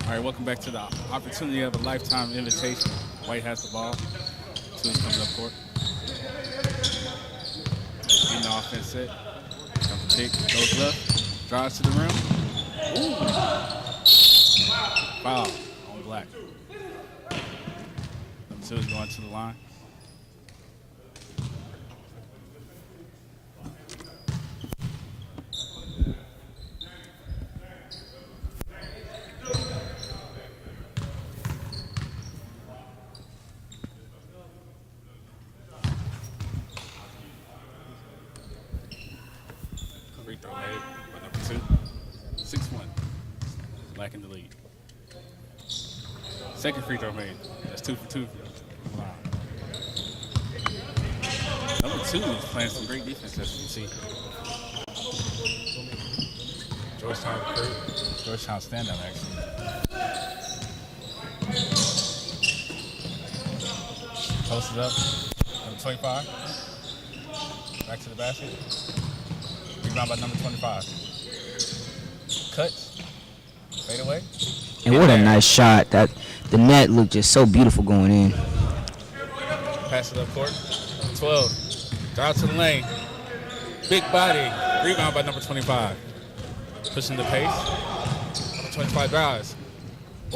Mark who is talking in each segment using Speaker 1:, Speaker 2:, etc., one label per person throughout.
Speaker 1: All right, welcome back to the opportunity of a lifetime invitation. White has the ball. Two's coming up court. Getting the offense set. Jump kick, goes left, drives to the rim. Ooh. Foul on Black. Number two is going to the line. Free throw made by number two. 6-1. Black in the lead. Second free throw made. That's 2 for 2. Wow. Number two is playing some great defense, as you can see. Georgetown recruit. Georgetown standout, actually. Posted up. Number 25. Back to the basket. Rebound by number 25. Cut. Fade away.
Speaker 2: And what a nice shot. That the net looked just so beautiful going in.
Speaker 1: Pass it up court. 12. Drive to the lane. Big body. Rebound by number 25. Pushing the pace. Number 25 drives.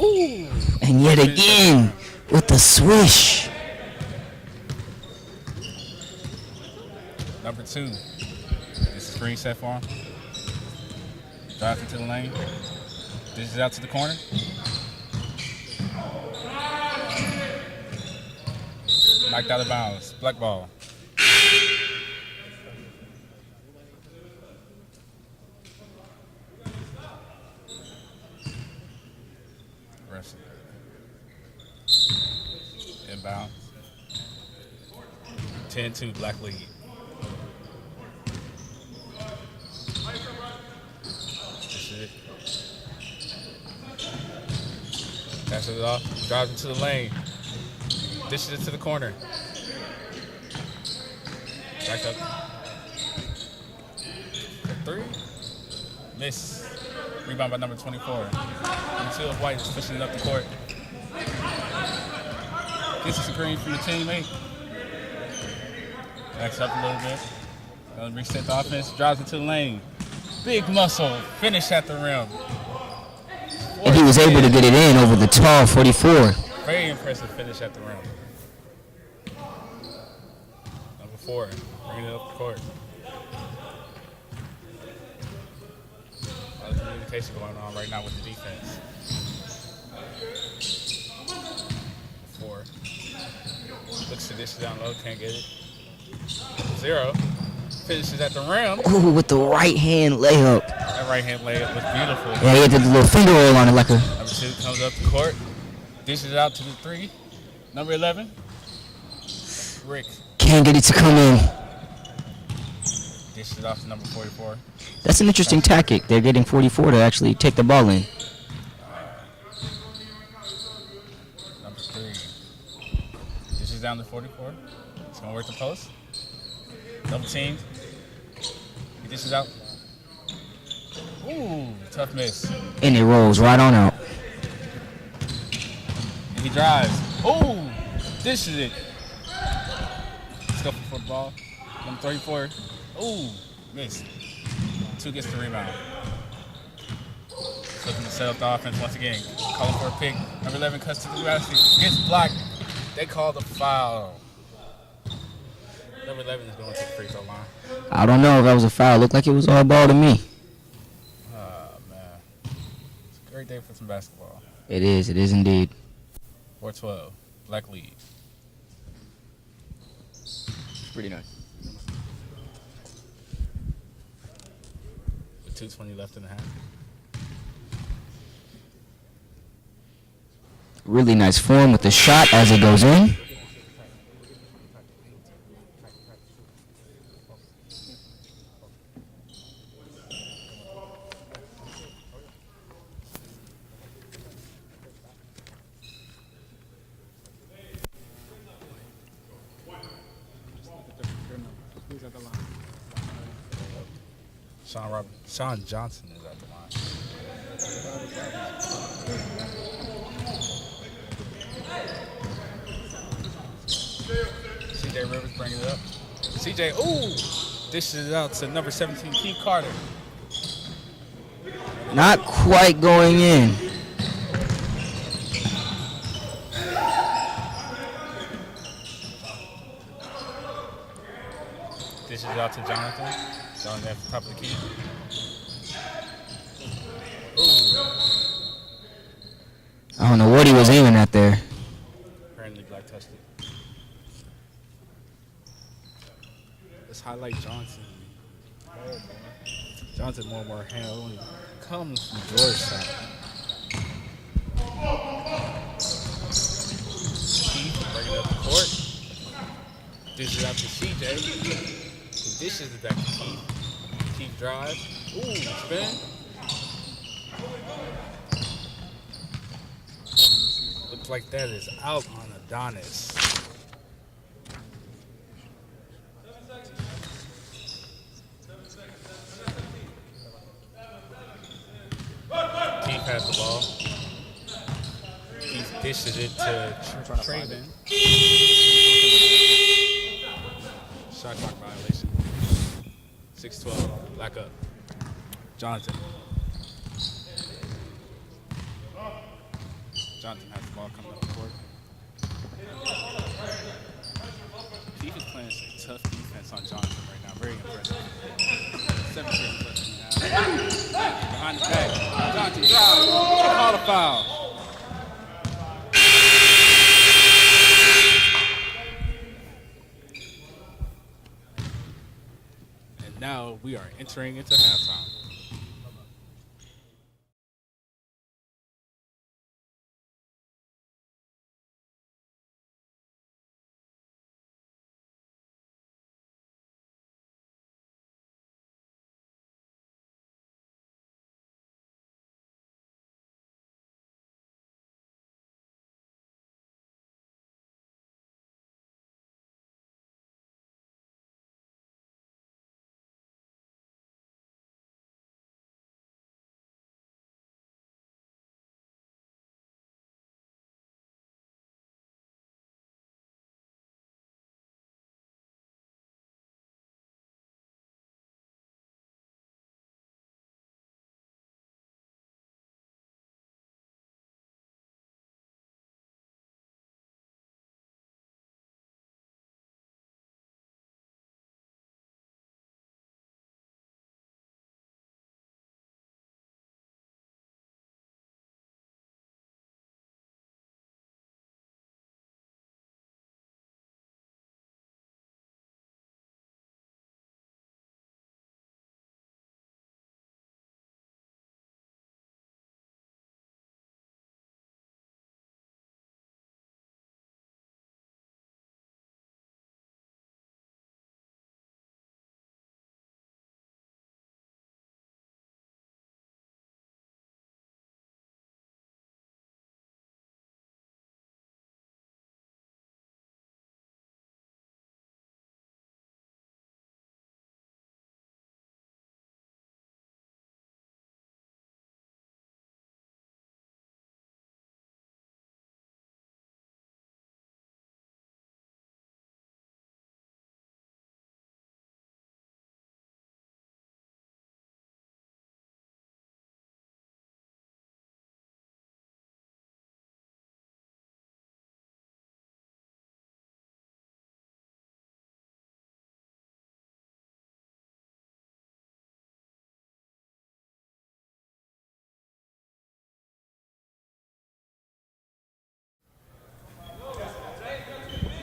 Speaker 1: Ooh.
Speaker 2: And yet again with the swish.
Speaker 1: Number two. This is screen set for him. Drives into the lane. Dishes out to the corner. Knocked out of bounds. Black ball. Rest. Inbound. 10-2 Black lead. Passes it off, drives into the lane, dishes it to the corner. Back up. Three. Miss. Rebound by number 24. Number two of White is pushing it up the court. Gets a screen from the teammate. Backs up a little bit. Reset the offense, drives into the lane. Big muscle, finish at the rim.
Speaker 2: And he was able to get it in over the tall 44.
Speaker 1: Very impressive finish at the rim. Number 4, bringing it up the court. A lot of communication going on right now with the defense. 4. Looks to dish it down low, can't get it. 0. Finishes at the rim.
Speaker 2: Ooh, with the right hand layup.
Speaker 1: That right hand layup was beautiful.
Speaker 2: Yeah, he had the little finger roll on it like a.
Speaker 1: Number 2 comes up the court, dishes it out to the 3. Number 11, Rick.
Speaker 2: Can't get it to come in.
Speaker 1: Dishes it off to number 44.
Speaker 2: That's an interesting tactic. They're getting 44 to actually take the ball in.
Speaker 1: Number 3. Dishes down to 44. It's going to work the post. Double teamed. He dishes out. Ooh, tough miss.
Speaker 2: And it rolls right on out.
Speaker 1: And he drives. Ooh, dishes it. Scuffle for the ball. Number 34. Ooh, missed. 2 gets the rebound. Looking to set up the offense once again. Calling for a pick. Number 11 cuts to the basket. Gets blocked. They call the foul. Number 11 is going to the free throw line.
Speaker 2: I don't know if that was a foul. Looked like it was all ball to me.
Speaker 1: Oh, man. It's a great day for some basketball.
Speaker 2: It is indeed.
Speaker 1: 4-12. Black lead.
Speaker 2: Pretty nice.
Speaker 1: With 2:20 left in the half.
Speaker 2: Really nice form with the shot as it goes in.
Speaker 1: Sean Johnson is at the line. CJ Rivers bringing it up. CJ, dishes it out to number 17, Keith Carter.
Speaker 2: Not quite going in.
Speaker 1: Dishes it out to Jonathan. Jonathan at the top of the key.
Speaker 2: I don't know what he was aiming at there.
Speaker 1: Apparently Black touched it. Let's highlight Johnson. Johnson more and more handle when he comes from Georgetown. Keith bringing up the court. Dishes out to CJ. He dishes it back to Keith. Keith drives. Spin. Looks like that is out on Adonis. Keith has the ball. Keith dishes it to Traven. Shot clock violation. 6-12. Back up. Jonathan. Jonathan has the ball coming up the court. Keith is playing some tough defense on Jonathan right now. Very impressive. 7 seconds left in the half. Behind the back. Jonathan drives. Call a foul. And now we are entering into halftime.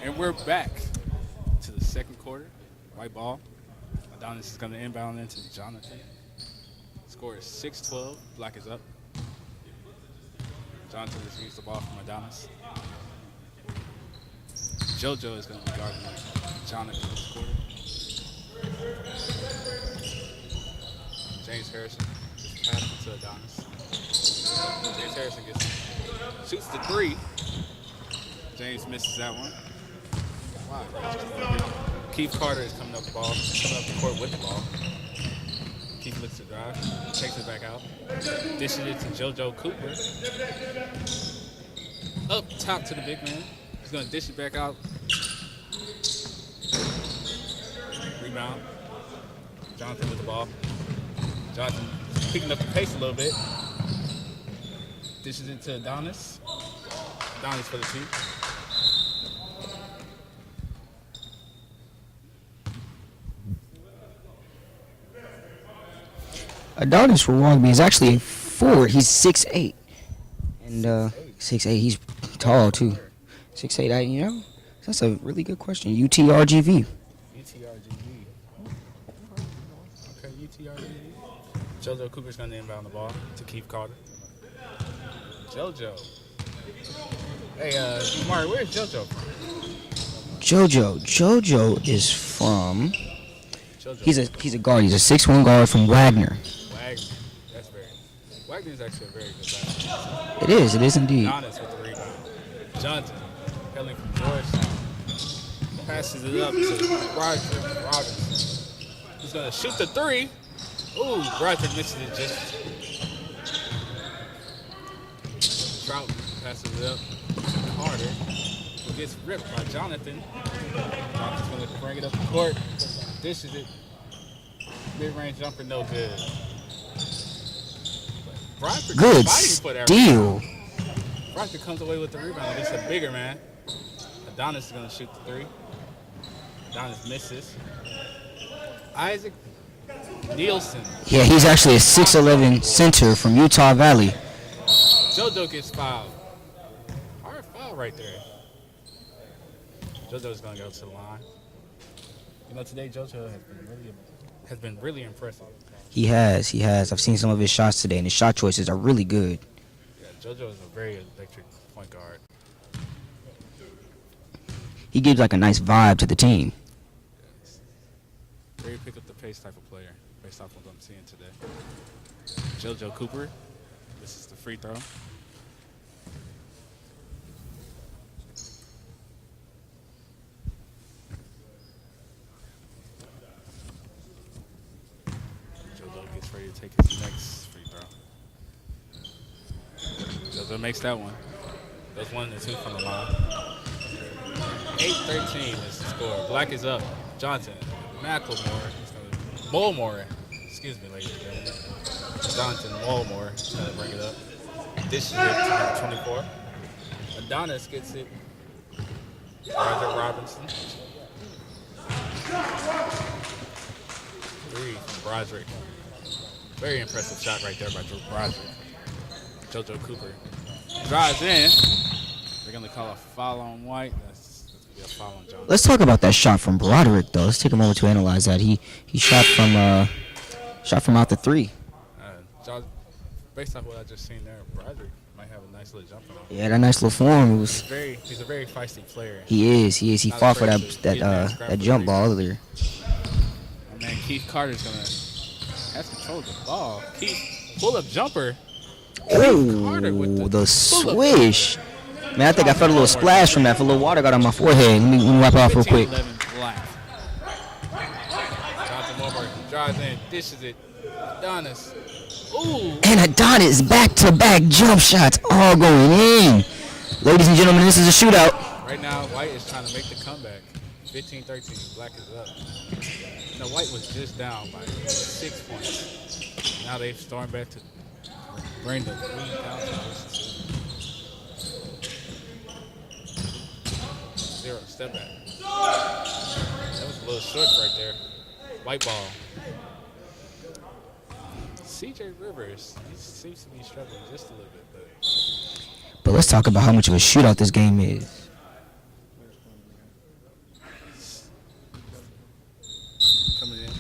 Speaker 1: And we're back to the second quarter. White ball. Adonis is going to inbound into Jonathan. Score is 6-12. Black is up. Jonathan receives the ball from Adonis. JoJo is going to be guarding Jonathan this quarter. James Harrison just passed it to Adonis. James Harrison shoots the three. James misses that one. Wow. Keith Carter is coming up the court with the ball. Keith looks to drive. Takes it back out. Dishes it to JoJo Cooper. Up top to the big man. He's going to dish it back out. Rebound. Jonathan with the ball. Jonathan picking up the pace a little bit. Dishes it to Adonis. Adonis for the two.
Speaker 2: Adonis for Rugby is actually a 4. He's 6'8". And 6'8". He's tall too. 6'8". You know, that's a really good question. UTRGV.
Speaker 1: UTRGV. Okay, UTRGV. JoJo Cooper's going to inbound the ball to Keith Carter. JoJo. Hey, Mari, where's JoJo from?
Speaker 2: JoJo is from.
Speaker 1: JoJo.
Speaker 2: He's a guard. He's a 6'1" guard from Wagner.
Speaker 1: Wagner. That's very. Wagner's actually a very good basketball.
Speaker 2: It is indeed.
Speaker 1: Giannis with the rebound. Johnson, hailing from Georgetown. Passes it up to Broderick Robinson. He's going to shoot the three. Ooh, Broderick misses it just. Trout passes it up to Carter, who gets ripped by Jonathan. Jonathan's going to bring it up the court. Dishes it. Mid-range jumper, no good. Broderick
Speaker 2: Good
Speaker 1: fighting for that
Speaker 2: steal.
Speaker 1: rebound. Broderick comes away with the rebound against a bigger man. Adonis is going to shoot the three. Adonis misses. Isaac Nielsen.
Speaker 2: Yeah, he's actually a 6'11" center from Utah Valley.
Speaker 1: JoJo gets fouled. Hard foul right there. JoJo's going to go to the line. You know, today JoJo has been really impressive.
Speaker 2: He has. I've seen some of his shots today, and his shot choices are really good.
Speaker 1: Yeah, JoJo is a very electric point guard.
Speaker 2: He gives like a nice vibe to the team.
Speaker 1: Yes. Very pick up the pace type of player, based off what I'm seeing today. JoJo Cooper. This is the free throw. JoJo gets ready to take his next free throw. JoJo makes that one. Goes 1 and 2 from the line. 8-13 is the score. Black is up. Johnson, Mulmore. Excuse me, ladies and gentlemen. Johnson, Mulmore is going to bring it up. Dishes it to number 24. Adonis gets it. Roger Robinson. 3 from Broderick. Very impressive shot right there by Broderick. JoJo Cooper drives in. They're going to call a foul on White. That's going to be a foul on Johnson.
Speaker 2: Let's talk about that shot from Broderick, though. Let's take a moment to analyze that. He shot from out the three.
Speaker 1: Based off what I just seen there, Broderick might have a nice little jump on him.
Speaker 2: Yeah, that nice little form.
Speaker 1: He's a very feisty player.
Speaker 2: He is. He fought for that jump ball earlier.
Speaker 1: My man Keith Carter's gonna have control of the ball. Keith, pull up jumper.
Speaker 2: Oh, the swish. Man, I think I felt a little splash from that. For a little water got on my forehead. Let me wipe it off real quick.
Speaker 1: 15-11 Black. Jonathan Mulberg drives in, dishes it. Adonis. Ooh.
Speaker 2: And Adonis back-to-back jump shots all going in. Ladies and gentlemen, this is a shootout.
Speaker 1: Right now, White is trying to make the comeback. 15-13. Black is up. Now, White was just down by 6 points. Now they've stormed back to bring the lead down to 0. Step back. That was a little short right there. White ball. CJ Rivers, he seems to be struggling just a little bit,
Speaker 2: But let's talk about how much of a shootout this game is.
Speaker 1: coming in,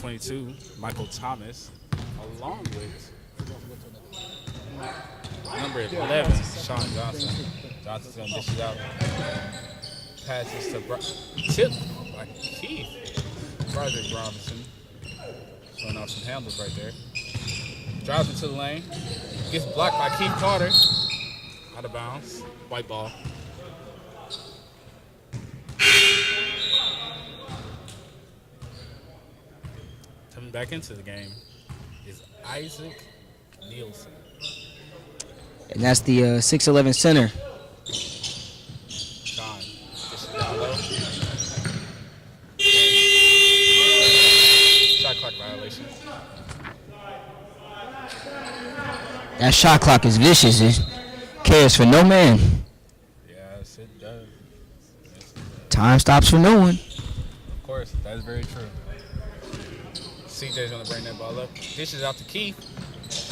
Speaker 1: 22, Michael Thomas, along with number 11, Sean Johnson. Johnson's gonna dish it out. Passes to tip by Keith. Broderick Robinson showing off some handles right there. Drives into the lane. Gets blocked by Keith Carter. Out of bounds. White ball. Coming back into the game. is Isaac Nielsen.
Speaker 2: And that's the 6'11 center.
Speaker 1: John, this is down low. Shot clock violation.
Speaker 2: That shot clock is vicious. It cares for no man.
Speaker 1: Yes, it does.
Speaker 2: Time stops for no one.
Speaker 1: Of course, that is very true. CJ's gonna bring that ball up. Dishes out to Keith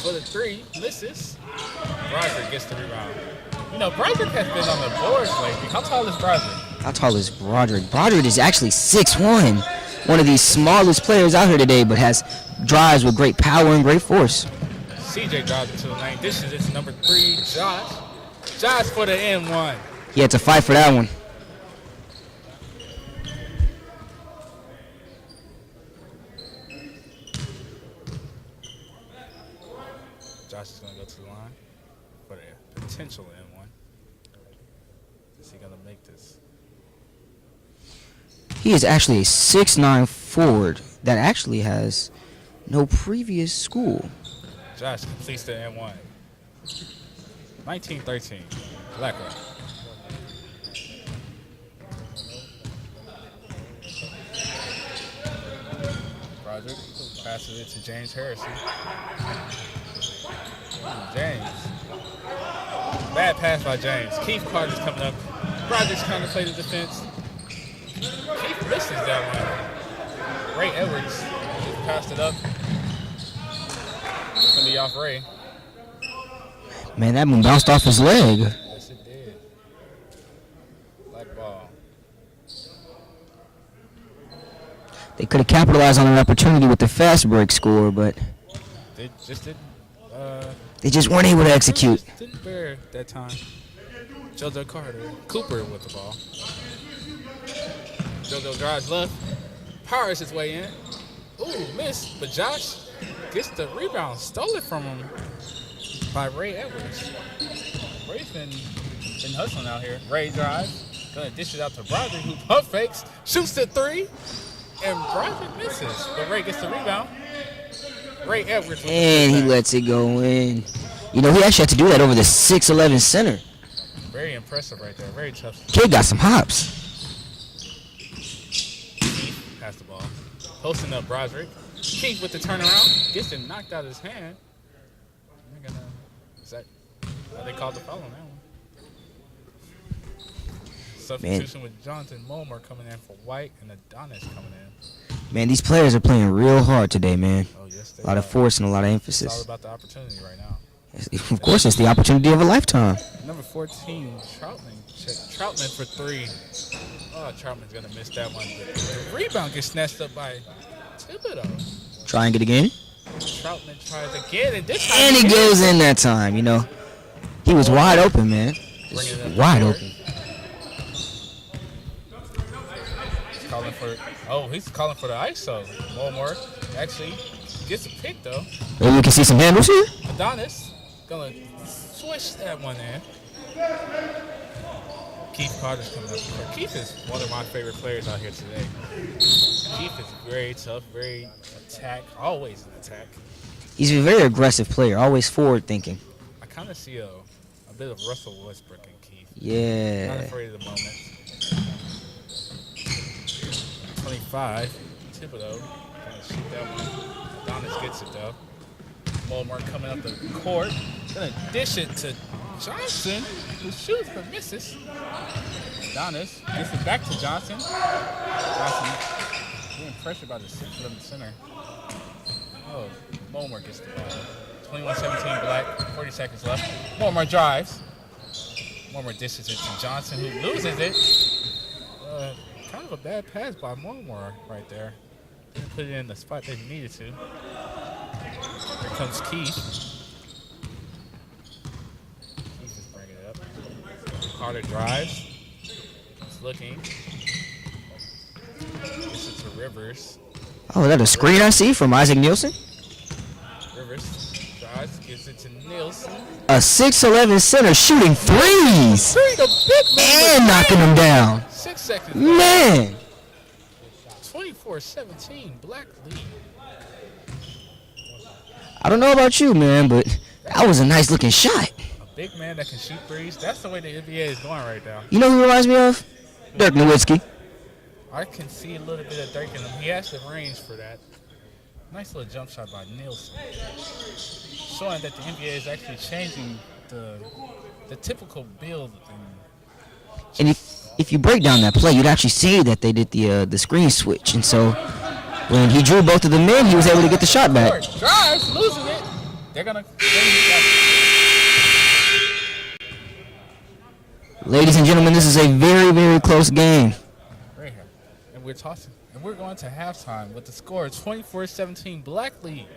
Speaker 1: for the three. Misses. Broderick gets the rebound. You know, Broderick has been on the boards lately. How tall is Broderick?
Speaker 2: How tall is Broderick? Broderick is actually 6'1". One of the smallest players out here today, but has drives with great power and great force.
Speaker 1: CJ drives into the lane. Dishes it to number 3, Josh. Josh for the N1.
Speaker 2: He had to fight for that one.
Speaker 1: Josh is going to go to the line for the potential N1. Is he going to make this?
Speaker 2: He is actually a 6'9" forward that actually has no previous school.
Speaker 1: Josh completes the N1. 19-13. Blackwell. Broderick passes it to James Harrison. James. Bad pass by James. Keith Carter's coming up. Broderick's trying to play the defense. Keith misses that one. Ray Edwards just passed it up. It's going to be off Ray.
Speaker 2: Man, that one bounced off his leg.
Speaker 1: Yes, it did. Black ball.
Speaker 2: They could have capitalized on an opportunity with the fast break score, but
Speaker 1: They just didn't.
Speaker 2: they just weren't able to execute.
Speaker 1: Didn't bear that time. JoJo Cooper with the ball. JoJo drives left. Powers his way in. Ooh, missed. But Josh gets the rebound. Stole it from him by Ray Edwards. Ray's been hustling out here. Ray drives. Gonna dish it out to Broderick, who pump fakes. Shoots the three. And Broderick misses. But Ray gets the rebound. Ray Edwards.
Speaker 2: And he lets it go in. You know, he actually had to do that over the 6'11 center.
Speaker 1: Very impressive right there. Very tough.
Speaker 2: Kid got some hops.
Speaker 1: Keith passed the ball. Posting up Broderick. Keith with the turnaround. Gets it knocked out of his hand. Is that how they called the foul on that one? Substitution with Jonathan Mulmer coming in for White and Adonis coming in.
Speaker 2: Man, these players are playing real hard today, man.
Speaker 1: Oh, yes, they
Speaker 2: A lot of force and a lot of
Speaker 1: It's
Speaker 2: emphasis.
Speaker 1: all about the opportunity right now.
Speaker 2: Of course, it's the opportunity of a lifetime.
Speaker 1: Number 14, Troutman for 3. Oh, Troutman's going to miss that one. The rebound gets snatched up by Thibodeau.
Speaker 2: Trying it again.
Speaker 1: Troutman tries again, and this time
Speaker 2: And he goes in that time, you know. He was wide open, man.
Speaker 1: Bringing it up
Speaker 2: Wide
Speaker 1: court.
Speaker 2: open.
Speaker 1: He's calling for the ISO. Mulmer actually gets a pick, though.
Speaker 2: Maybe we can see some handles here.
Speaker 1: Adonis going to switch that one in. Keith Carter's coming up. Keith is one of my favorite players out here today. Keith is very tough, very always an attack.
Speaker 2: He's a very aggressive player, always forward thinking.
Speaker 1: I kind of see a bit of Russell Westbrook in Keith.
Speaker 2: Yeah.
Speaker 1: Not afraid of the moment. 25, Thibodeau. Gonna shoot that one. Adonis gets it though. Mulmer coming up the court. Gonna dish it to Johnson, who shoots but misses. Adonis gets it back to Johnson. Johnson being pressured by the 6'11 center. Oh, Mulmer gets the ball. 21-17 Black, 40 seconds left. Mulmer drives. Mulmer dishes it to Johnson, who loses it. Kind of a bad pass by Mulmer right there. Didn't put it in the spot that he needed to. Here comes Keith. Keith is bringing it up. Carter drives. He's looking. Gets it to Rivers.
Speaker 2: Oh, is that a screen I see from Isaac Nielsen?
Speaker 1: Rivers drives, gives it to Nielsen.
Speaker 2: A 6'11 center shooting threes
Speaker 1: The big man
Speaker 2: and knocking them down.
Speaker 1: 6 seconds.
Speaker 2: Man.
Speaker 1: 24-17, Black lead.
Speaker 2: I don't know about you, man, but that was a nice looking shot.
Speaker 1: A big man that can shoot threes. That's the way the NBA is going right now.
Speaker 2: You know who reminds me of? Dirk Nowitzki.
Speaker 1: I can see a little bit of Dirk in him. He has the range for that. Nice little jump shot by Nielsen, showing that the NBA is actually changing the typical build.
Speaker 2: And if you break down that play, you'd actually see that they did the screen switch, and so when he drew both of them in, he was able to get the shot back.
Speaker 1: Drives, losing it. They're gonna.
Speaker 2: Ladies and gentlemen, this is a very, very close game.
Speaker 1: Right here, and we're tossing, and we're going to halftime with the score 24-17 Black lead.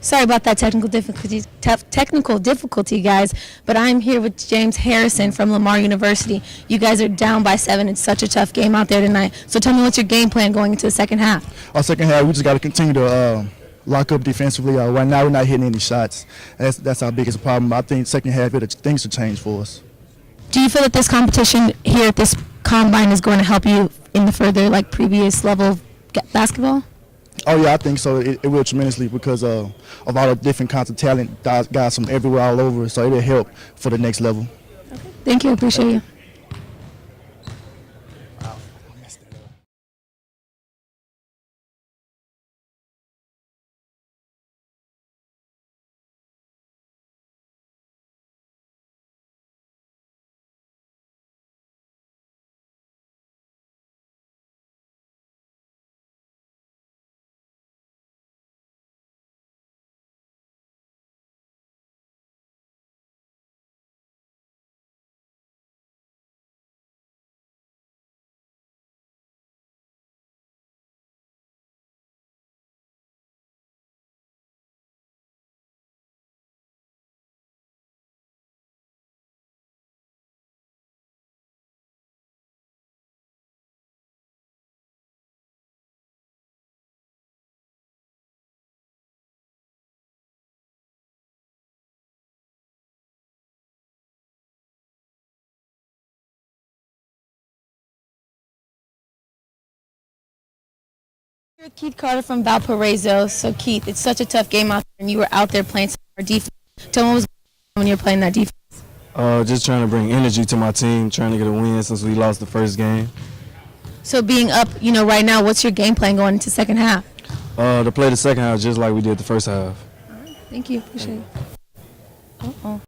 Speaker 3: Sorry about that technical difficulty, guys. But I'm here with James Harrison from Lamar University. You guys are down by 7. It's such a tough game out there tonight. So tell me, what's your game plan going into the second half?
Speaker 4: Our second half, we just got to continue to lock up defensively. Right now, we're not hitting any shots. That's our biggest problem. I think second half, things will change for us.
Speaker 3: Do you feel that this competition here at this combine is going to help you in the further, like, previous level of basketball?
Speaker 4: Oh, yeah, I think so. It will tremendously because of all the different kinds of talent, guys from everywhere all over. So it'll help for the next level.
Speaker 3: Okay. Thank you. Appreciate you. Keith Carter from Valparaiso. So, Keith, it's such a tough game out there, and you were out there playing some hard defense. Tell me what was when you were playing that defense.
Speaker 5: Just trying to bring energy to my team, trying to get a win since we lost the first game.
Speaker 3: So, being up, right now, what's your game plan going into second half?
Speaker 5: To play the second half just like we did the first half.
Speaker 3: All right, thank you. Appreciate it. Uh-oh.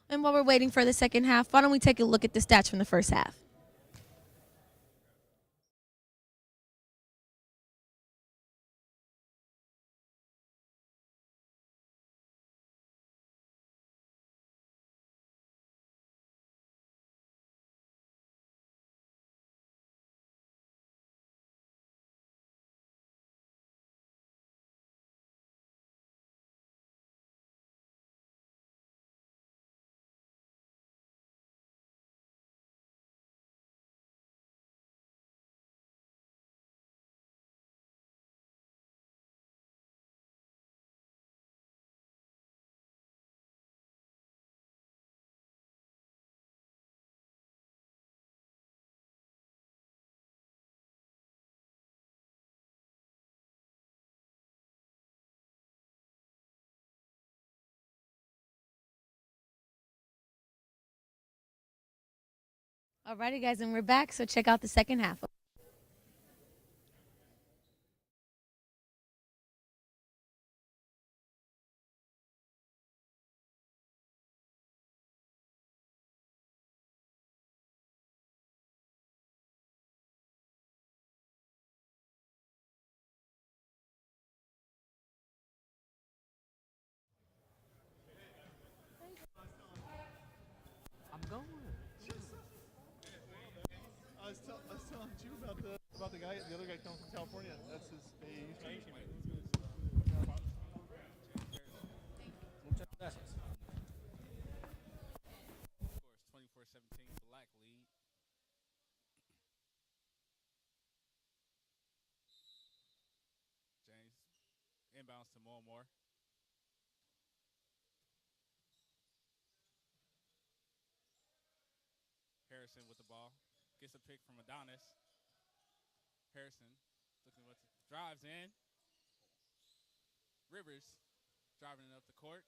Speaker 3: And while we're waiting for the second half, why don't we take a look at the stats from the first half? Alrighty, guys, and we're back, so check out the second half.
Speaker 4: I was telling you about the guy, the other guy coming from California. That's his.
Speaker 1: Scores 24-17, black lead. James inbounds to More. Harrison with the ball. Gets a pick from Adonis. Harrison looking what drives in. Rivers driving it up the court.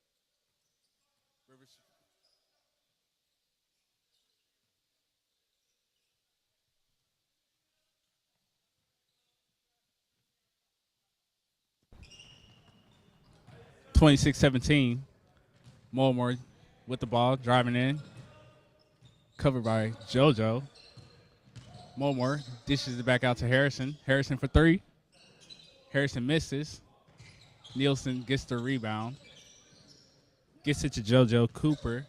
Speaker 1: Rivers 26-17. More with the ball, driving in. Covered by JoJo. More dishes it back out to Harrison. Harrison for three. Harrison misses. Nielsen gets the rebound. Gets it to JoJo. Cooper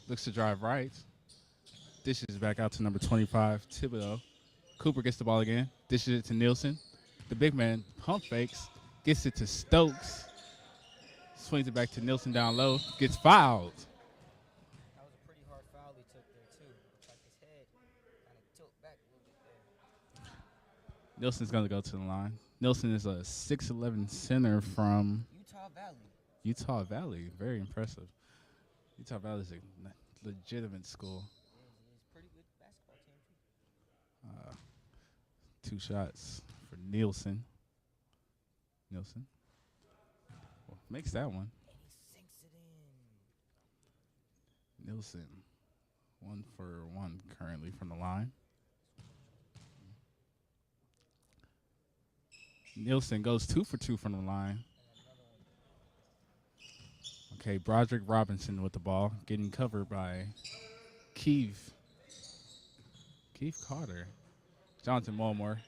Speaker 1: looks to drive right. Dishes back out to number 25, Thibodeau. Cooper gets the ball again. Dishes it to Nielsen. The big man pump fakes. Gets it to Stokes. Swings it back to Nielsen down low. Gets fouled.
Speaker 2: That was a pretty hard foul he took there, too. Looks like his head kind of tilted back a little bit there.
Speaker 1: Nielsen's going to go to the line. Nielsen is a 6'11 center from
Speaker 2: Utah Valley.
Speaker 1: Utah Valley, very impressive. Utah Valley is a legitimate school.
Speaker 2: Pretty good basketball team.
Speaker 1: 2 shots for Nielsen. Nielsen makes that one.
Speaker 2: He sinks it in.
Speaker 1: Nielsen, 1 for 1 currently from the line. Nielsen goes 2 for 2 from the line. Okay, Broderick Robinson with the ball, getting covered by Keith Carter. Jonathan Mulmore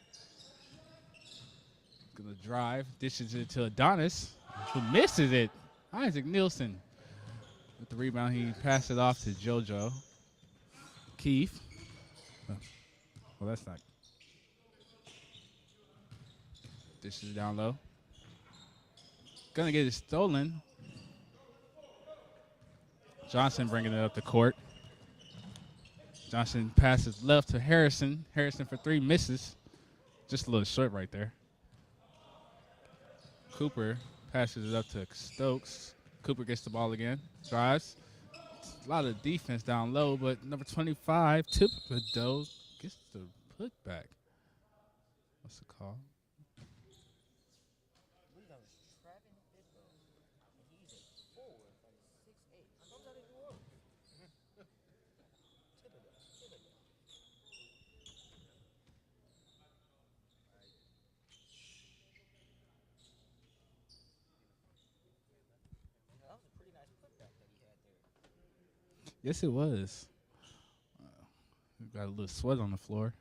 Speaker 1: gonna drive, dishes it to Adonis, who misses it. Isaac Nielsen with the rebound. He passed it off to JoJo. Keith. Well, that's not. Dishes it down low. Gonna get it stolen. Johnson bringing it up the court. Johnson passes left to Harrison. Harrison for 3 misses. Just a little short right there. Cooper passes it up to Stokes. Cooper gets the ball again. Drives. A lot of defense down low, but number 25, Thibodeau, gets the putback. What's the call? Yes, it was. Got a little sweat on the floor.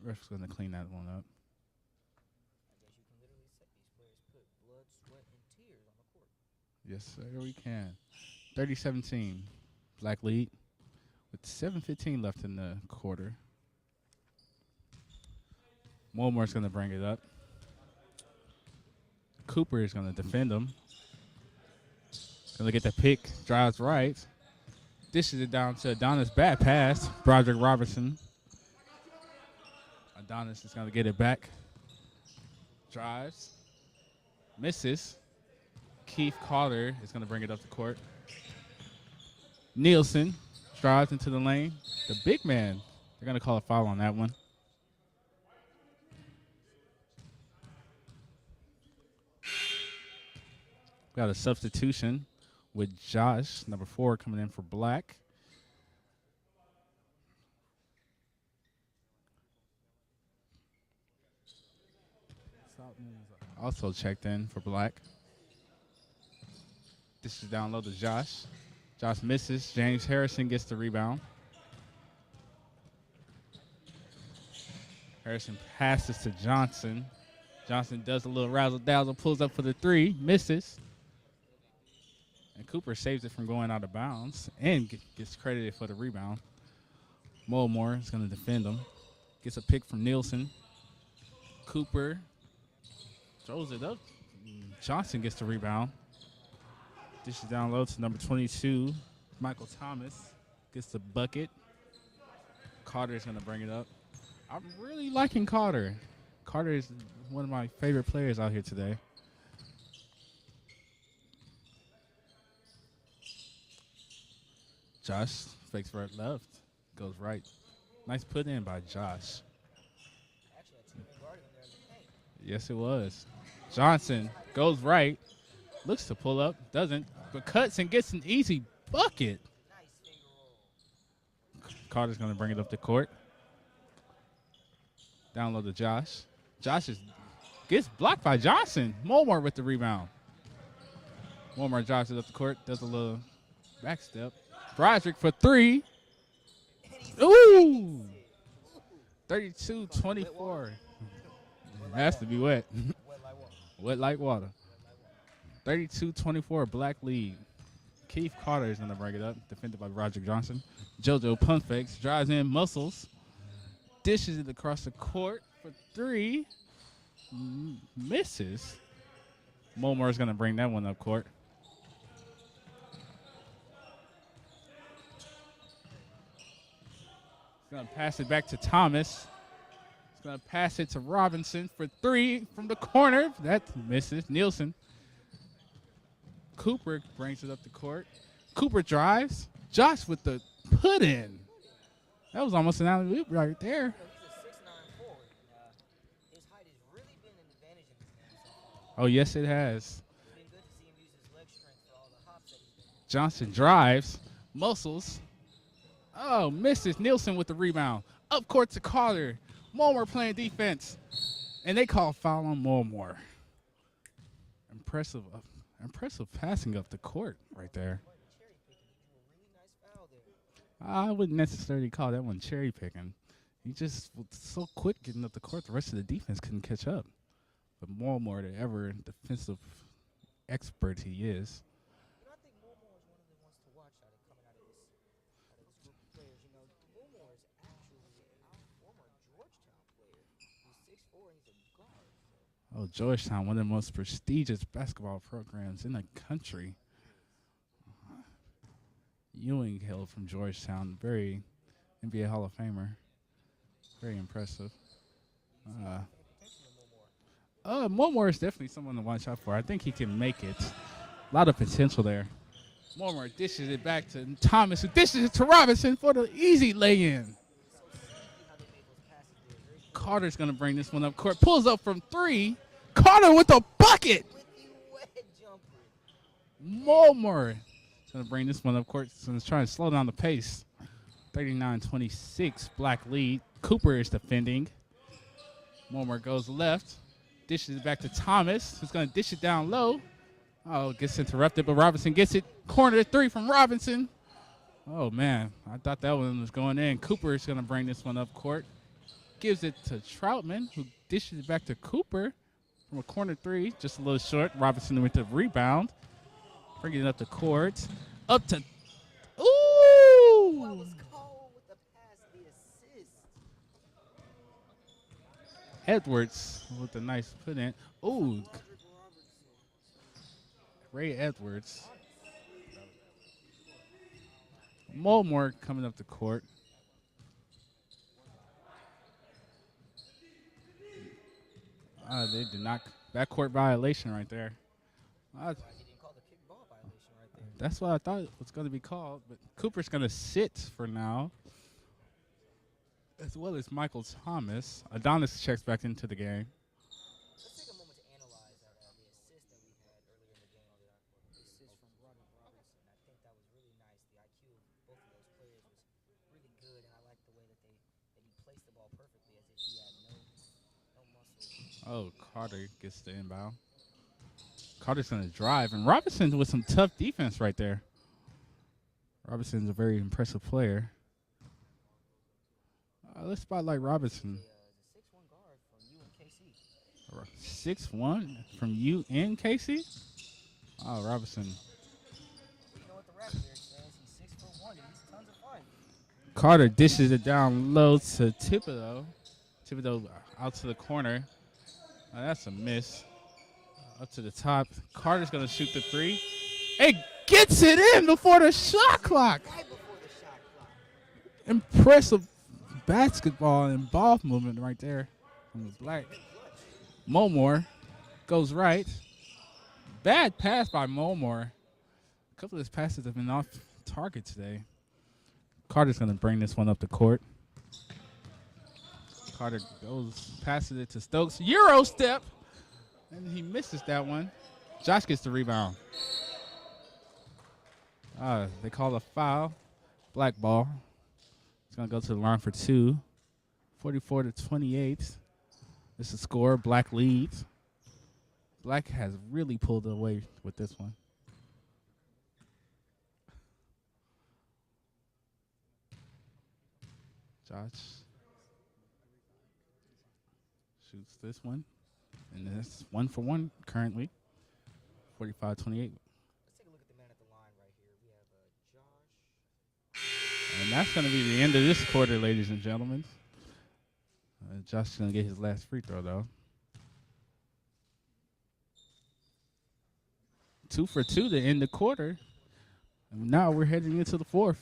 Speaker 1: Ref's going to clean that one up.
Speaker 2: I guess you can literally say these players put blood, sweat, and tears on the court.
Speaker 1: Yes, sir, we can. 30-17, Black lead with 7:15 left in the quarter. Mulmore's going to bring it up. Cooper is going to defend him. Gonna get the pick, drives right. Dishes it down to Adonis, bad pass. Broderick Robertson. Adonis is gonna get it back. Drives. Misses. Keith Carter is gonna bring it up the court. Nielsen drives into the lane. The big man, they're gonna call a foul on that one. Got a substitution with Josh, number 4, coming in for Black. Also checked in for Black. This is down low to Josh. Josh misses. James Harrison gets the rebound. Harrison passes to Johnson. Johnson does a little razzle-dazzle, pulls up for the 3, misses. And Cooper saves it from going out of bounds and gets credited for the rebound. Mulmore is going to defend him. Gets a pick from Nielsen. Cooper throws it up. Johnson gets the rebound. Dishes down low to number 22, Michael Thomas. Gets the bucket. Carter is going to bring it up. I'm really liking Carter. Carter is one of my favorite players out here today. Josh fakes right left, goes right. Nice put in by Josh. Yes, it was. Johnson goes right, looks to pull up, doesn't, but cuts and gets an easy bucket. Carter's going to bring it up the court. Down low to Josh. Josh gets blocked by Johnson. Mulmore with the rebound. Mulmore drives it up the court, does a little back step. Broderick for 3. Ooh! 32-24. Has to be wet. Wet like water. 32-24, Black lead. Keith Carter is going to bring it up, defended by Broderick Johnson. JoJo pump fakes, drives in, muscles, dishes it across the court for 3. Misses. Mulmore is going to bring that one up court. He's going to pass it back to Thomas. He's going to pass it to Robinson for 3 from the corner. That misses. Nielsen Cooper brings it up the court. Cooper drives. Josh with the put in. That was almost an alley-oop right there.
Speaker 2: He's a 6'9" forward. His height has really been an advantage in this game so far.
Speaker 1: Oh, yes, it has.
Speaker 2: It's been good to see him use his leg strength for all the hops that he's been doing.
Speaker 1: Johnson drives. Muscles. Oh, misses. Nielsen with the rebound. Up court to Carter. Mulmore playing defense. And they call foul on Mulmore. Impressive passing up the court right there. I wouldn't necessarily call that one cherry picking. He just was so quick getting up the court, the rest of the defense couldn't catch up. But Mulmore, the ever defensive expert he is.
Speaker 2: I think Mulmore is one of the ones to watch coming out of this group of players. Mulmore is actually our former Georgetown player. He's 6'4" and he's a guard.
Speaker 1: Oh, Georgetown, one of the most prestigious basketball programs in the country. Ewing hailed from Georgetown, very NBA Hall of Famer. Very impressive. Mulmore is definitely someone to watch out for. I think he can make it. A lot of potential there. Mulmore dishes it back to Thomas, who dishes it to Robinson for the easy lay-in. Carter's going to bring this one up court. Pulls up from 3. Carter with a bucket. Mulmore is going to bring this one up court. So he's trying to slow down the pace. 39-26, Black lead. Cooper is defending. Mulmore goes left. Dishes it back to Thomas, who's going to dish it down low. Oh, gets interrupted, but Robinson gets it. Corner 3 from Robinson. Oh, man. I thought that one was going in. Cooper is going to bring this one up court. Gives it to Troutman, who dishes it back to Cooper from a corner 3. Just a little short. Robinson with the rebound. Bringing it up the court. Up to... Ooh!
Speaker 2: What was called with the pass, the assist?
Speaker 1: Edwards with a nice put in. Ooh. Ray Edwards. Mulmore coming up the court. They did not. Backcourt violation right there. That's what I thought it was going to be called. But Cooper's going to sit for now, as well as Michael Thomas. Adonis checks back into the game.
Speaker 2: Let's take a moment to analyze the assist that we had earlier in the game. The assist from Robinson. I think that was really nice. The IQ of both of those players was really good, and I like the way that he placed the ball perfectly, as if he had no muscle.
Speaker 1: Oh, Carter gets the inbound. Carter's going to drive, and Robinson with some tough defense right there. Robinson's a very impressive player. Let's spotlight Robinson.
Speaker 2: 6'1" guard from UNKC.
Speaker 1: 6'1" from UNKC? Oh, Robinson.
Speaker 2: You know what the rap lyric says? He's 6'1" and he's tons of fun.
Speaker 1: Carter dishes it down low to Thibodeau. Thibodeau out to the corner. That's a miss. Up to the top. Carter's going to shoot the 3. And gets it in before the shot clock.
Speaker 2: Right before the shot clock.
Speaker 1: Impressive basketball and ball movement right there from the Black. Mulmore goes right. Bad pass by Mulmore. A couple of his passes have been off target today. Carter's going to bring this one up the court. Carter passes it to Stokes. Euro step. And he misses that one. Josh gets the rebound. They call a foul. Black ball. It's going to go to the line for 2. 44-28. This is the score. Black leads. Black has really pulled away with this one. Josh shoots this one. And that's 1 for 1 currently. 45-28.
Speaker 2: Let's take a look at the man at the line right here. We have Josh.
Speaker 1: And that's going to be the end of this quarter, ladies and gentlemen. Josh is going to get his last free throw, though. 2 for 2 to end the quarter. And now we're heading into the 4th.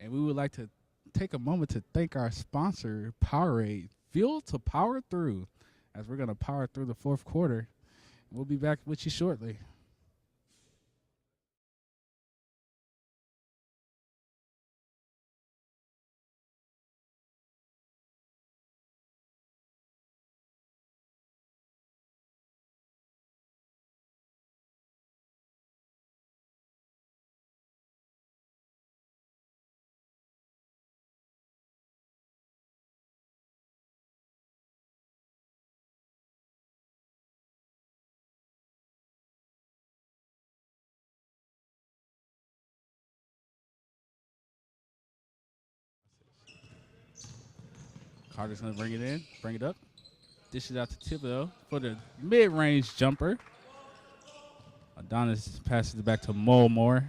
Speaker 1: And we would like to take a moment to thank our sponsor, Powerade, Fuel to Power Through, as we're going to power through the fourth quarter. We'll be back with you shortly. Carter's going to bring it in, bring it up. Dishes out to Thibodeau for the mid-range jumper. Adonis passes it back to Mulmore.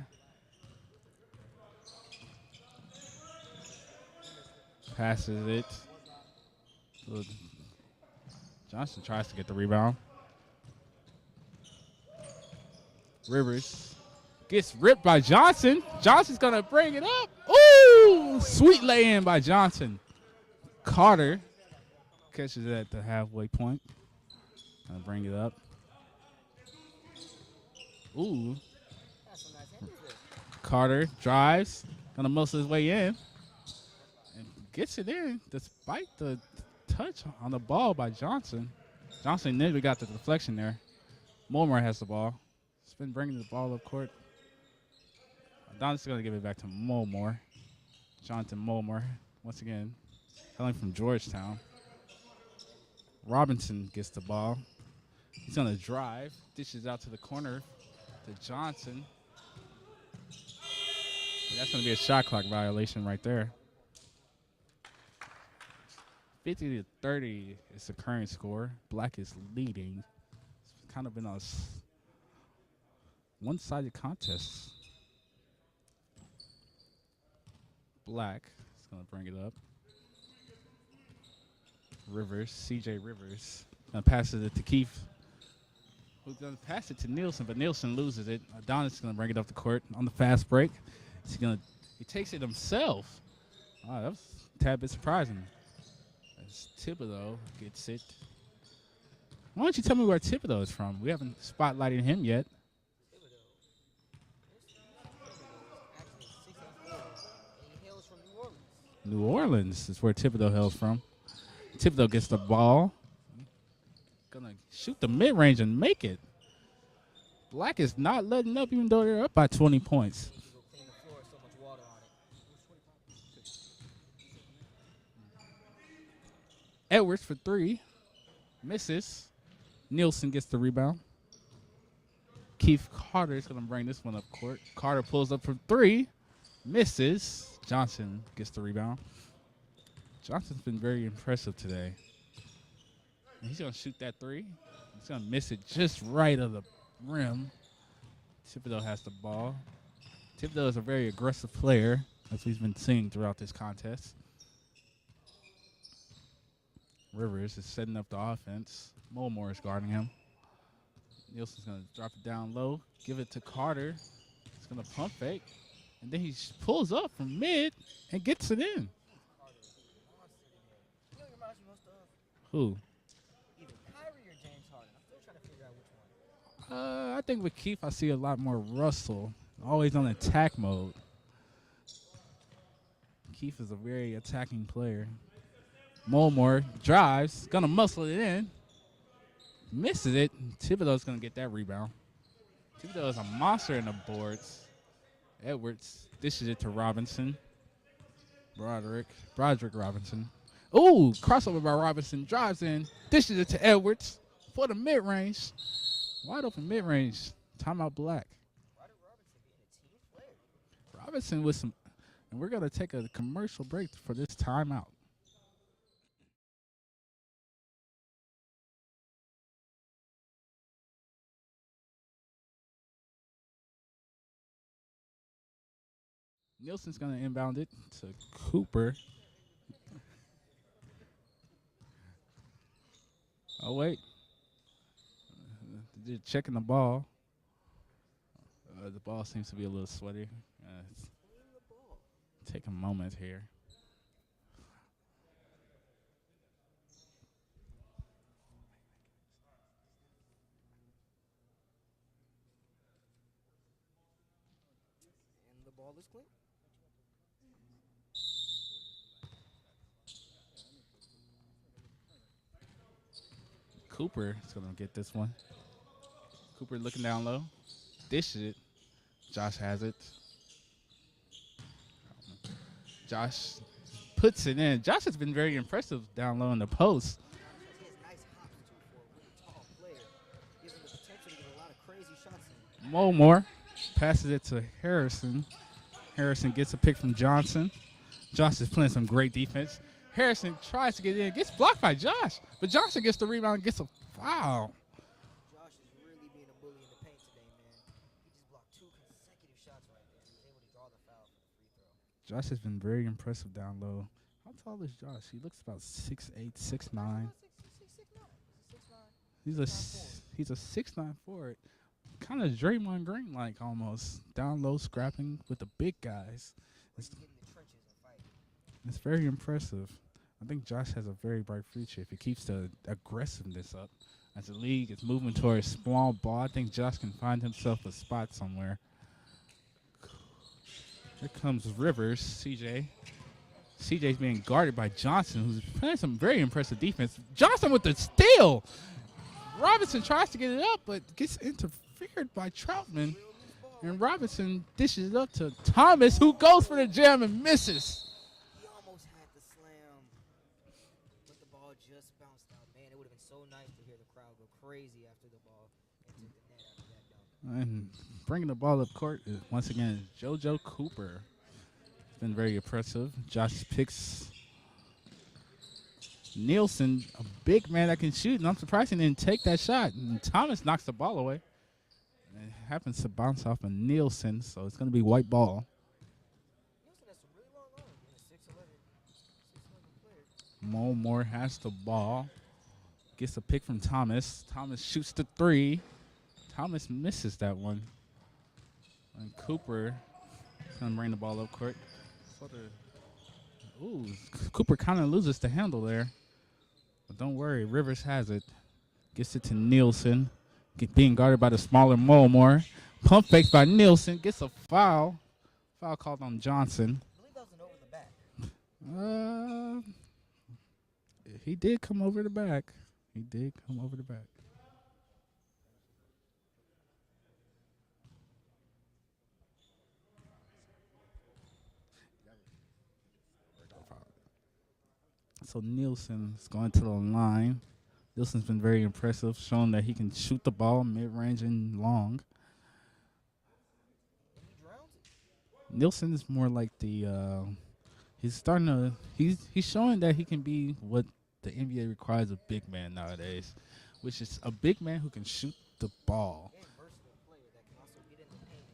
Speaker 1: Passes it. Johnson tries to get the rebound. Rivers gets ripped by Johnson. Johnson's going to bring it up. Ooh, sweet lay-in by Johnson. Carter catches it at the halfway point. Gonna bring it up. Ooh. Carter drives. Gonna muscle his way in. And gets it in despite the touch on the ball by Johnson. Johnson nearly got the deflection there. Mulmore has the ball. He's been bringing the ball up court. Adonis is gonna give it back to Mulmore. Jonathan Mulmore, once again, hailing from Georgetown. Robinson gets the ball. He's going to drive. Dishes out to the corner to Johnson. And that's going to be a shot clock violation right there. 50-30 is the current score. Black is leading. It's kind of been a one-sided contest. Black is going to bring it up. Rivers, C.J. Rivers, passes it to Keith, who's going to pass it to Nielsen, but Nielsen loses it. Adonis is going to bring it up the court on the fast break. He takes it himself. That was a tad bit surprising. As Thibodeau gets it. Why don't you tell me where Thibodeau is from? We haven't spotlighted him yet. New Orleans is where Thibodeau hails from. Thibodeau gets the ball. Gonna shoot the mid-range and make it. Black is not letting up even though they're up by 20 points. Edwards for three. Misses. Nielsen gets the rebound. Keith Carter is gonna bring this one up court. Carter pulls up for three. Misses. Johnson gets the rebound. Johnson's been very impressive today. And he's going to shoot that three. He's going to miss it just right of the rim. Thibodeau has the ball. Thibodeau is a very aggressive player, as we've been seeing throughout this contest. Rivers is setting up the offense. Mulmore is guarding him. Nielsen's going to drop it down low, give it to Carter. He's going to pump fake. And then he pulls up from mid and gets it in. Who?
Speaker 2: Either Kyrie or James Harden. I'm still trying to figure out which one.
Speaker 1: I think with Keith, I see a lot more Russell. Always on attack mode. Keith is a very attacking player. Mulmore drives, gonna muscle it in. Misses it. Thibodeau's gonna get that rebound. Thibodeau is a monster in the boards. Edwards dishes it to Robinson. Broderick Robinson. Ooh, crossover by Robinson. Drives in. Dishes it to Edwards for the mid-range. Wide open mid-range. Timeout Black.
Speaker 2: Why did Robinson being a team player?
Speaker 1: Robinson with some. And we're going to take a commercial break for this timeout. Nielsen's going to inbound it to Cooper. Oh, wait. They're checking the ball. The ball seems to be a little sweaty. Take a moment here.
Speaker 2: And the ball is clean.
Speaker 1: Cooper is going to get this one. Cooper looking down low. Dishes it. Josh has it. Josh puts it in. Josh has been very impressive down low in the post.
Speaker 2: He has nice hops, too, for a really tall player. Gives him the potential to get a lot of crazy shots in.
Speaker 1: Mulmore passes it to Harrison. Harrison gets a pick from Johnson. Josh is playing some great defense. Harrison tries to get in, gets blocked by Josh, but Johnson gets the rebound and gets a foul.
Speaker 2: Josh is really being a bully in the paint today, man. He just blocked 2 consecutive shots right there. He was able to draw the foul for the free throw.
Speaker 1: Josh has been very impressive down low. How tall is Josh? He looks about 6'8", 6'9". He's a 6'9" forward. Kind of Draymond Green like almost. Down low scrapping with the big guys.
Speaker 2: He's getting in the trenches and fighting.
Speaker 1: It's very impressive. I think Josh has a very bright future if he keeps the aggressiveness up. As the league is moving towards small ball, I think Josh can find himself a spot somewhere. Here comes Rivers, CJ. CJ's being guarded by Johnson, who's playing some very impressive defense. Johnson with the steal. Robinson tries to get it up, but gets interfered by Troutman. And Robinson dishes it up to Thomas, who goes for the jam and misses.
Speaker 2: He almost had the slam, but the ball just bounced out. Man, it would have been so nice to hear the crowd go crazy after the ball and took the net after that dunk.
Speaker 1: And bringing the ball up court is once again JoJo Cooper. It's been very impressive. Josh picks Nielsen, a big man that can shoot, and I'm surprised he didn't take that shot. And Thomas knocks the ball away. And it happens to bounce off of Nielsen, so it's going to be white ball.
Speaker 2: Nielsen has some really long arms. He's a 6'11" player.
Speaker 1: Mulmore has the ball. Gets a pick from Thomas. Thomas shoots the three. Thomas misses that one. And Cooper is going to bring the ball up court. Ooh, Cooper kind of loses the handle there. But don't worry, Rivers has it. Gets it to Nielsen. Being guarded by the smaller Mulmore. Pump fakes by Nielsen. Gets a foul. Foul called on Johnson.
Speaker 2: I believe that was an over the back.
Speaker 1: He did come over the back. He did come over the back. So Nielsen's going to the line. Nielsen's been very impressive, showing that he can shoot the ball mid-range and long.
Speaker 2: And he drowns it.
Speaker 1: Nielsen is more like the he's starting to he's showing that he can be what the NBA requires of big man nowadays, which is a big man who can shoot the ball.
Speaker 2: And versatile player that can also get in the paint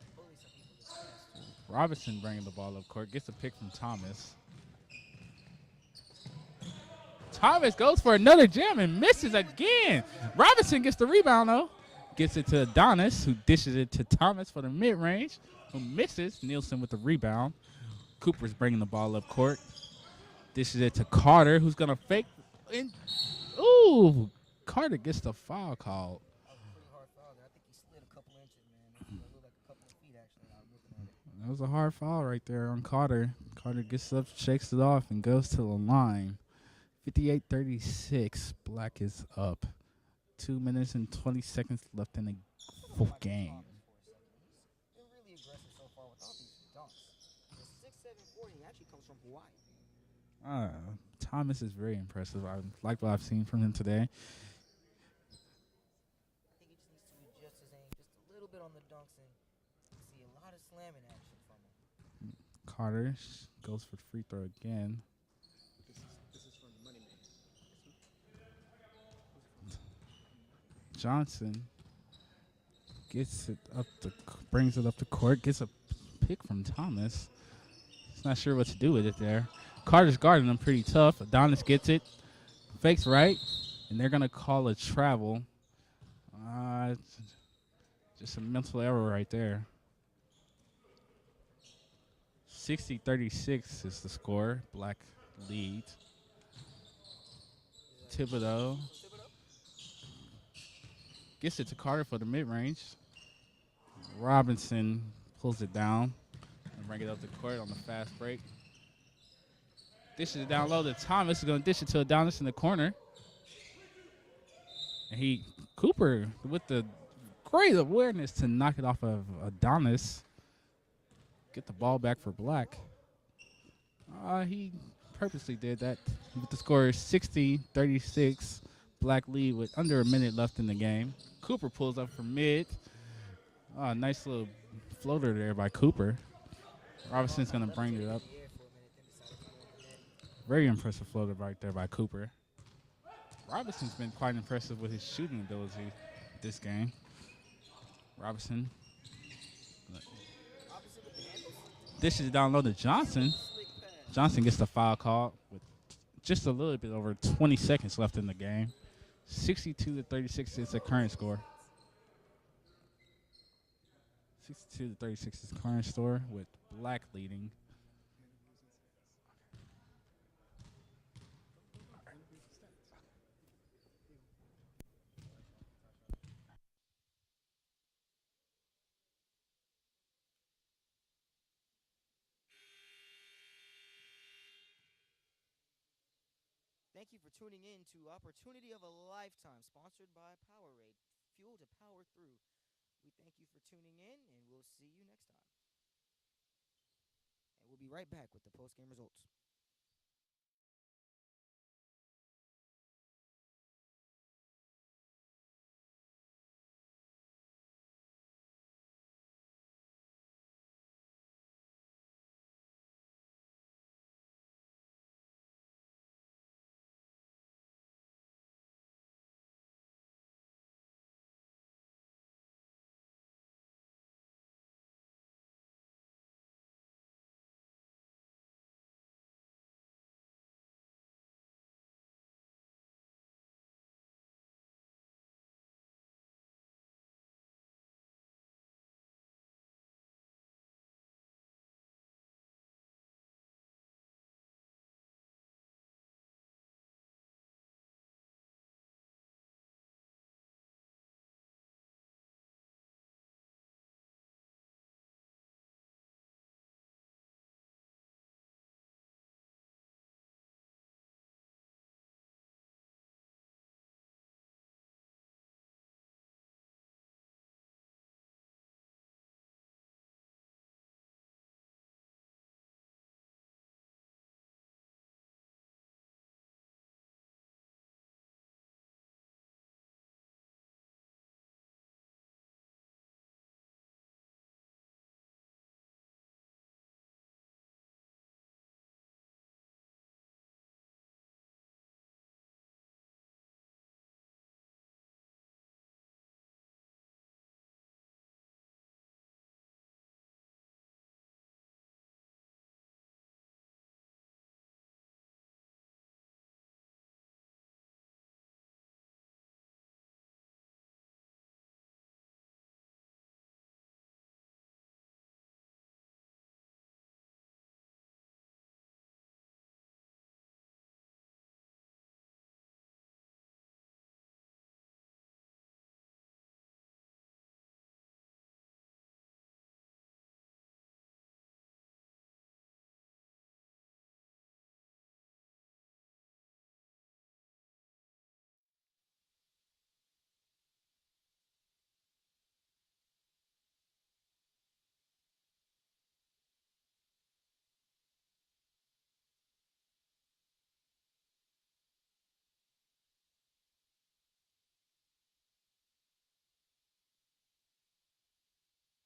Speaker 2: and bully some people with his chest.
Speaker 1: Robinson bringing the ball up court, gets a pick from Thomas. Thomas goes for another jam and misses again. Robinson gets the rebound, though. Gets it to Adonis, who dishes it to Thomas for the mid-range, who misses. Nielsen with the rebound. Cooper's bringing the ball up court. Dishes it to Carter, who's going to fake. Ooh, Carter gets the foul called.
Speaker 2: That was a pretty hard foul there. I think he slid a couple inches, man. It looked like a couple of feet, actually. I was looking at it.
Speaker 1: That was a hard foul right there on Carter. Carter gets up, shakes it off, and goes to the line. 58-36. Black is up. 2 minutes and 20 seconds left in the full game.
Speaker 2: He's been really aggressive so far with all these dunks. The 6'7" 40 actually comes from Hawaii.
Speaker 1: Thomas is very impressive. I like what I've seen from him today.
Speaker 2: I think he just needs to adjust his aim just a little bit on the dunks and see a lot of slamming action from him.
Speaker 1: Carter goes for the free throw again. Johnson gets it up brings it up the court, gets a pick from Thomas. He's not sure what to do with it there. Carter's guarding him pretty tough. Adonis gets it, fakes right, and they're gonna call a travel. Just a mental error right there. 60-36 is the score. Black lead. Thibodeau gets it to Carter for the mid-range. Robinson pulls it down and bring it up the court on the fast break. Dishes it down low to Thomas. Is going to dish it to Adonis in the corner. And Cooper with the great awareness to knock it off of Adonis. Get the ball back for Black. He purposely did that. But the score is 60-36. Black lead with under a minute left in the game. Cooper pulls up from mid. Nice little floater there by Cooper. Robinson's going to bring it up. Very impressive floater right there by Cooper. Robinson's been quite impressive with his shooting ability this game. Robinson dishes it down low to Johnson. Johnson gets the foul call with just a little bit over 20 seconds left in the game. 62-36 is the current score. 62-36 is the current score with Black leading.
Speaker 2: Thank you for tuning in to Opportunity of a Lifetime, sponsored by Powerade, fuel to power through. We thank you for tuning in, and we'll see you next time. And we'll be right back with the post-game results.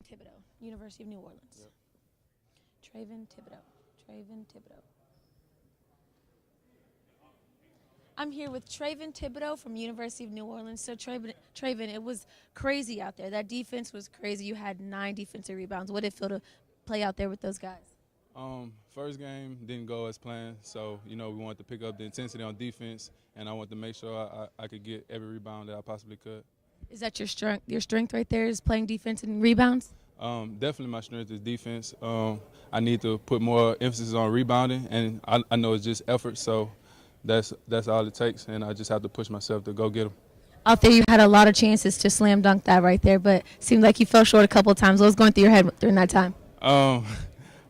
Speaker 3: Thibodeau, University of New Orleans.
Speaker 5: Yep.
Speaker 3: Traven Thibodeau. I'm here with Traven Thibodeau from University of New Orleans. So Traven, it was crazy out there. That defense was crazy. You had 9 defensive rebounds. What did it feel to play out there with those guys?
Speaker 5: First game didn't go as planned, so we wanted to pick up the intensity on defense, and I wanted to make sure I could get every rebound that I possibly could.
Speaker 3: Is that your strength? Your strength right there is playing defense and rebounds.
Speaker 5: Definitely my strength is defense. I need to put more emphasis on rebounding, and I know it's just effort, so that's all it takes, and I just have to push myself to go get them.
Speaker 3: Out there, you had a lot of chances to slam dunk that right there, but seemed like you fell short a couple of times. What was going through your head during that time?
Speaker 5: Um,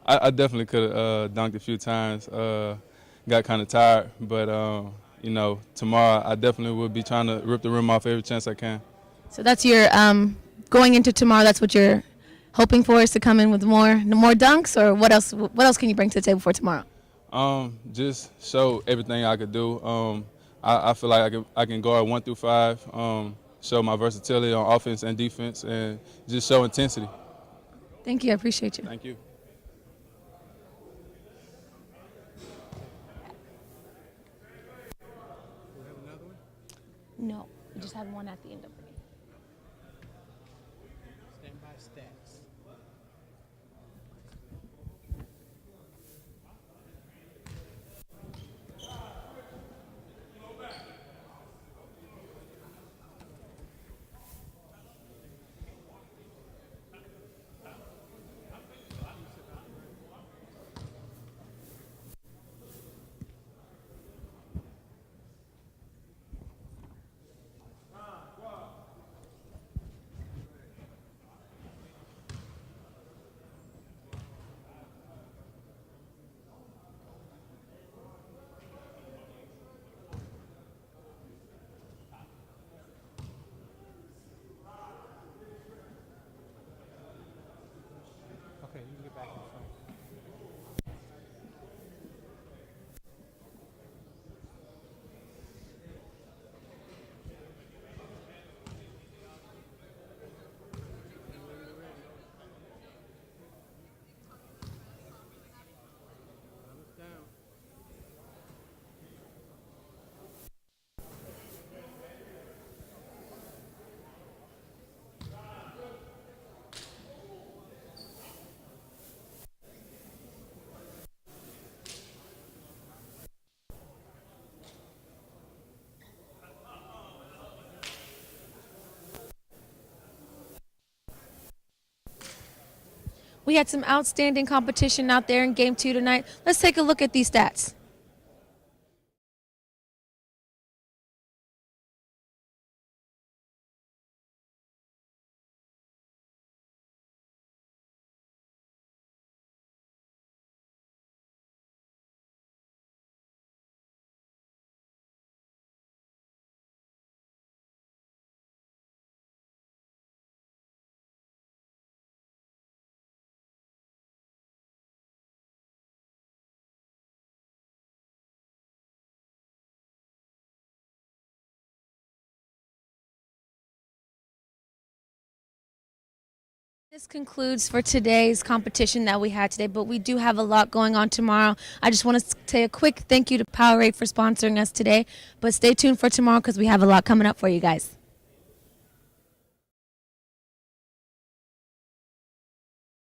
Speaker 5: I definitely could have dunked a few times. Got kind of tired, but you know, tomorrow I definitely will be trying to rip the rim off every chance I can.
Speaker 3: So that's your going into tomorrow. That's what you're hoping for, is to come in with more dunks, or what else? What else can you bring to the table for tomorrow?
Speaker 5: Just show everything I could do. I feel like I can guard 1 through 5. Show my versatility on offense and defense, and just show intensity.
Speaker 3: Thank you. I appreciate you.
Speaker 5: Thank you.
Speaker 3: No, we just have one at the end of it.
Speaker 6: Stand by stats. Okay, you can get back in front.
Speaker 3: We had some outstanding competition out there in Game 2 tonight. Let's take a look at these stats. This concludes for today's competition that we had today, but we do have a lot going on tomorrow. I just want to say a quick thank you to Powerade for sponsoring us today, but stay tuned for tomorrow because we have a lot coming up for you guys.